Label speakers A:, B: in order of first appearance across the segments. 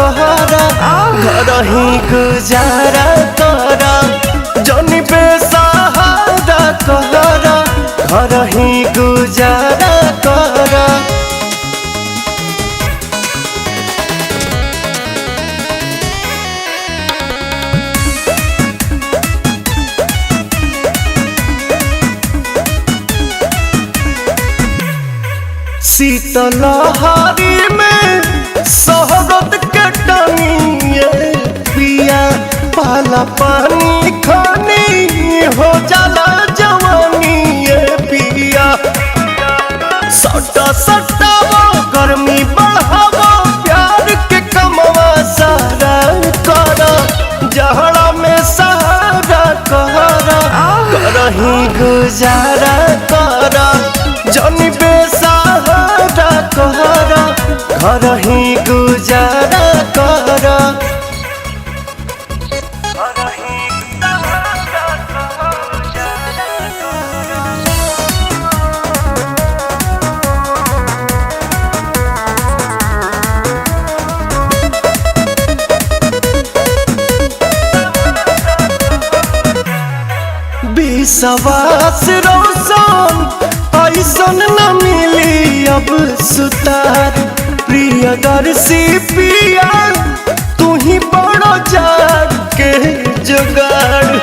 A: कहरा घर ही गुजारा करा जनी बेसहारा कहरा घर ही गुजारा करा। शीतलहरी में शहरत के टनिए पिया पाला पानी खानी हो जाला जवानी पिया सटा सटा वो गर्मी बढ़ावो प्यार के कमवा सारा करा जहरा में सहारा कहरा करही गुजारा करा जनी बेसहारा कहरा घर ही गुजारा करा। विश्वास रोशन ऐसन न मिली अब सुतार प्रियदर्शी पिया तू ही बड़ो जाग के जुगाड़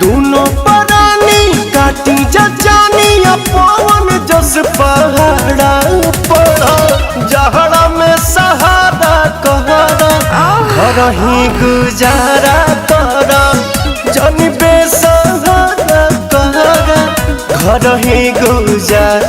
A: दोनों परानी काटी जानी पवन जस पहाड़ा पड़ा जहरा में सहारा कहरा घर ही गुजारा करा जनी बेसहारा कहरा घर ही गुजारा